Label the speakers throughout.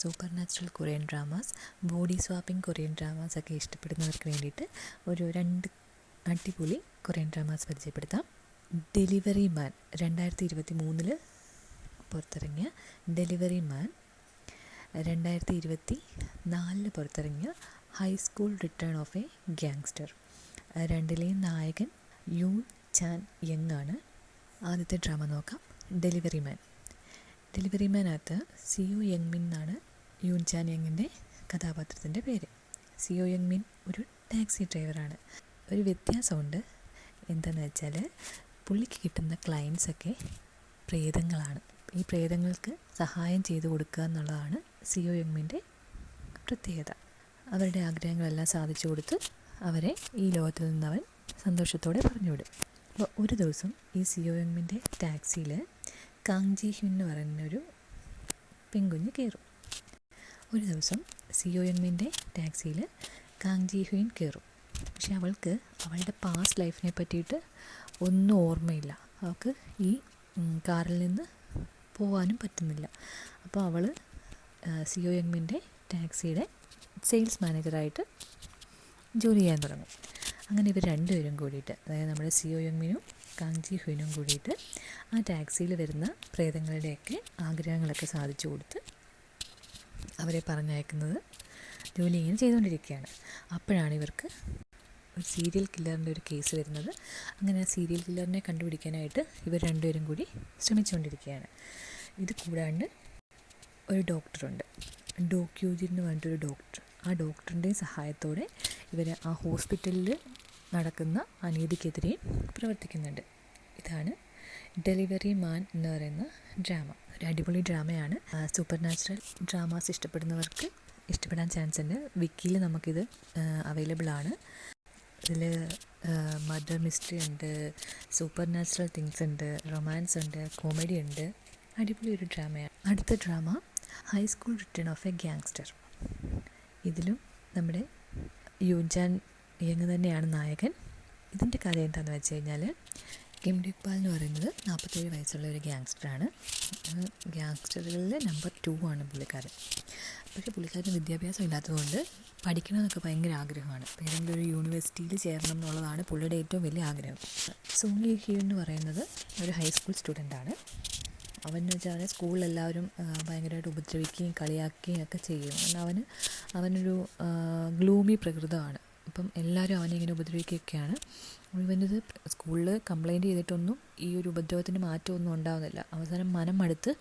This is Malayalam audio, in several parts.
Speaker 1: Super natural Korean dramas, body swapping Korean dramas ഒക്കെ ഇഷ്ടപ്പെടുന്നവർക്ക് വേണ്ടിയിട്ട് ഒരു 2 അടിപൊളി കൊറിയൻ ഡ്രാമാസ് പരിചയപ്പെടുത്താം. ഡെലിവറി മാൻ 2023 പുറത്തിറങ്ങിയ ഡെലിവറി മാൻ, 2024 പുറത്തിറങ്ങിയ high school return of a gangster. രണ്ടിലെയും നായകൻ യൂൺ ചാൻ യങ് ആണ്. ആദ്യത്തെ ഡ്രാമ നോക്കാം. ഡെലിവറി മാൻ. ഡെലിവറി മാനകത്ത് സിയോ യങ് മിൻ എന്നാണ് യൂൺ ചാൻ യങ്ങിൻ്റെ കഥാപാത്രത്തിൻ്റെ പേര്. സിയോ യങ് മിൻ ഒരു ടാക്സി ഡ്രൈവറാണ്. ഒരു വ്യത്യാസമുണ്ട്. എന്താണെന്ന് വെച്ചാൽ പുള്ളിക്ക് കിട്ടുന്ന ക്ലയൻസൊക്കെ പ്രേതങ്ങളാണ്. ഈ പ്രേതങ്ങൾക്ക് സഹായം ചെയ്തു കൊടുക്കുക എന്നുള്ളതാണ് സിയോ യങ് മിൻ്റെ പ്രത്യേകത. അവരുടെ ആഗ്രഹങ്ങളെല്ലാം സാധിച്ചു കൊടുത്ത് അവരെ ഈ ലോകത്തിൽ നിന്ന് അവൻ സന്തോഷത്തോടെ പറഞ്ഞുവിടും. അപ്പോൾ ഒരു ദിവസം ഈ സിയോ യങ് മിൻ്റെ ടാക്സിയിൽ കാങ് ജി ഹ്യുൻ എന്ന് പറയുന്നൊരു പെൺകുഞ്ഞ് കയറും. ഒരു ദിവസം സിയോ യങ് മിൻ്റെ ടാക്സിയിൽ കാങ് ജി ഹ്യുൻ കയറും. പക്ഷെ അവൾക്ക് അവളുടെ പാസ്റ്റ് ലൈഫിനെ പറ്റിയിട്ട് ഒന്നും ഓർമ്മയില്ല. അവൾക്ക് ഈ കാറിൽ നിന്ന് പോകാനും പറ്റുന്നില്ല. അപ്പോൾ അവൾ സിയോ യങ് മിൻ്റെ ടാക്സിയുടെ സെയിൽസ് മാനേജറായിട്ട് ജോലി ചെയ്യാൻ തുടങ്ങും. അങ്ങനെ ഇവർ രണ്ടുപേരും കൂടിയിട്ട്, അതായത് നമ്മുടെ സിയോ യങ് മിനും കാങ് ജി ഹ്യുനും കൂടിയിട്ട് ആ ടാക്സിയിൽ വരുന്ന പ്രേതങ്ങളുടെയൊക്കെ ആഗ്രഹങ്ങളൊക്കെ സാധിച്ചു കൊടുത്ത് അവരെ പറഞ്ഞയക്കുന്നത് ജോലി ഇങ്ങനെ ചെയ്തുകൊണ്ടിരിക്കുകയാണ്. അപ്പോഴാണ് ഇവർക്ക് ഒരു സീരിയൽ കില്ലറിൻ്റെ ഒരു കേസ് വരുന്നത്. അങ്ങനെ ആ സീരിയൽ കില്ലറിനെ കണ്ടുപിടിക്കാനായിട്ട് ഇവർ രണ്ടുപേരും കൂടി ശ്രമിച്ചുകൊണ്ടിരിക്കുകയാണ്. ഇത് കൂടാണ്ട് ഒരു ഡോക്ടറുണ്ട്, ഡോ ക്യൂജിൻ എന്ന് പറഞ്ഞിട്ടൊരു ഡോക്ടർ. ആ ഡോക്ടറിൻ്റെയും സഹായത്തോടെ ഇവർ ആ ഹോസ്പിറ്റലിൽ നടക്കുന്ന അനീതിക്കെതിരെയും പ്രവർത്തിക്കുന്നുണ്ട്. ഇതാണ് ഡെലിവറി മാൻ എന്ന് പറയുന്ന ഡ്രാമ. ഒരു അടിപൊളി ഡ്രാമയാണ്. സൂപ്പർ നാച്ചുറൽ ഡ്രാമാസ് ഇഷ്ടപ്പെടുന്നവർക്ക് ഇഷ്ടപ്പെടാൻ ചാൻസ് ഉണ്ട്. വിക്കിയിൽ നമുക്കിത് അവൈലബിൾ ആണ്. ഇതിൽ മർഡർ മിസ്റ്ററി ഉണ്ട്, സൂപ്പർ നാച്ചുറൽ തിങ്സ് ഉണ്ട്, റൊമാൻസ് ഉണ്ട്, കോമഡി ഉണ്ട്. അടിപൊളി ഒരു ഡ്രാമയാണ്. അടുത്ത drama high school return of a gangster. ഇതിലും നമ്മുടെ യൂൺ ചാൻ യങ് തന്നെയാണ് നായകൻ. ഇതിൻ്റെ കഥ എന്താണെന്ന് വെച്ച് കഴിഞ്ഞാൽ, കിം ഡ്യൂക് പാൽ എന്ന് പറയുന്നത് 47 വയസ്സുള്ള ഒരു ഗ്യാങ്സ്റ്ററാണ്. ഗ്യാങ്സ്റ്ററുകളിൽ നമ്പർ 2 ആണ് പുള്ളിക്കാരൻ. പക്ഷേ പുള്ളിക്കാരന് വിദ്യാഭ്യാസം ഇല്ലാത്തതുകൊണ്ട് പഠിക്കണമെന്നൊക്കെ ഭയങ്കര ആഗ്രഹമാണ്. ഏതെങ്കിലും ഒരു യൂണിവേഴ്സിറ്റിയിൽ ചേരണം എന്നുള്ളതാണ് പുള്ളിയുടെ ഏറ്റവും വലിയ ആഗ്രഹം. സോങ് യി ഹ്യുൻ എന്ന് പറയുന്നത് ഒരു ഹൈസ്കൂൾ സ്റ്റുഡൻ്റാണ്. അവനെന്ന് വെച്ചാൽ സ്കൂളിലെല്ലാവരും ഭയങ്കരമായിട്ട് ഉപദ്രവിക്കുകയും കളിയാക്കുകയും ഒക്കെ ചെയ്യും. കാരണം അവനൊരു ഗ്ലൂമി പ്രകൃതമാണ്. അപ്പം എല്ലാവരും അവനെ ഇങ്ങനെ ഉപദ്രവിക്കുകയൊക്കെയാണ്. ഇവനിത് സ്കൂളിൽ കംപ്ലയിൻറ്റ് ചെയ്തിട്ടൊന്നും ഈ ഒരു ഉപദ്രവത്തിന് മാറ്റമൊന്നും ഉണ്ടാകുന്നില്ല. അവസാനം മനം മടുത്ത്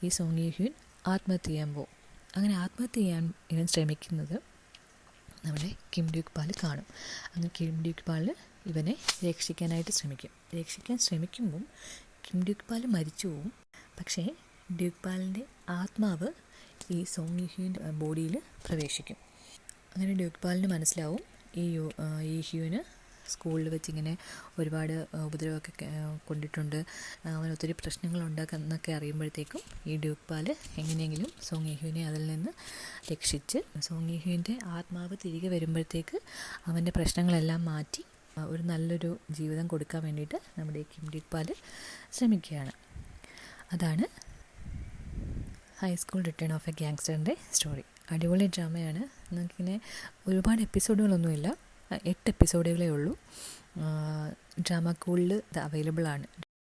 Speaker 1: ഈ സോങ് യി ഹ്യുൻ ആത്മഹത്യ ചെയ്യാൻ പോകും. അങ്ങനെ ആത്മഹത്യ ചെയ്യാൻ ഇവൻ ശ്രമിക്കുന്നത് നമ്മുടെ കിം ഡ്യൂക് പാൽ കാണും. അങ്ങനെ കിം ഡ്യൂക് പാൽ ഇവനെ രക്ഷിക്കാൻ ശ്രമിക്കുമ്പം കിം ഡ്യൂക് പാൽ മരിച്ചു പോവും. പക്ഷേ ഡ്യൂക് പാലിൻ്റെ ആത്മാവ് ഈ സോങ് യി ഹ്യുൻ്റെ ബോഡിയിൽ പ്രവേശിക്കും. അങ്ങനെ ഡ്യൂക് പാലിന് മനസ്സിലാവും ഈ ഹ്യുന് സ്കൂളിൽ വെച്ചിങ്ങനെ ഒരുപാട് ഉപദ്രവമൊക്കെ കൊണ്ടിട്ടുണ്ട്, അവൻ ഒത്തിരി പ്രശ്നങ്ങളുണ്ടാക്കുന്നൊക്കെ അറിയുമ്പോഴത്തേക്കും ഈ ഡ്യൂക് പാൽ എങ്ങനെയെങ്കിലും സോങ് യി ഹ്യുനെ അതിൽ നിന്ന് രക്ഷിച്ച് സോങ് യി ഹ്യുൻ്റെ ആത്മാവ് തിരികെ വരുമ്പോഴത്തേക്ക് അവൻ്റെ പ്രശ്നങ്ങളെല്ലാം മാറ്റി ഒരു നല്ലൊരു ജീവിതം കൊടുക്കാൻ വേണ്ടിയിട്ട് നമ്മുടെ കിം ഡ്യൂക് പാൽ ശ്രമിക്കുകയാണ്. അതാണ് ഹൈസ്കൂൾ റിട്ടേൺ ഓഫ് എ ഗ്യാങ്സ്റ്ററിൻ്റെ സ്റ്റോറി. അടിപൊളി ഡ്രാമയാണ്. നമുക്കിങ്ങനെ ഒരുപാട് എപ്പിസോഡുകളൊന്നുമില്ല, 8 എപ്പിസോഡുകളേ ഉള്ളൂ. ഡ്രാമ കൂളിൽ ഇത് അവൈലബിൾ ആണ്.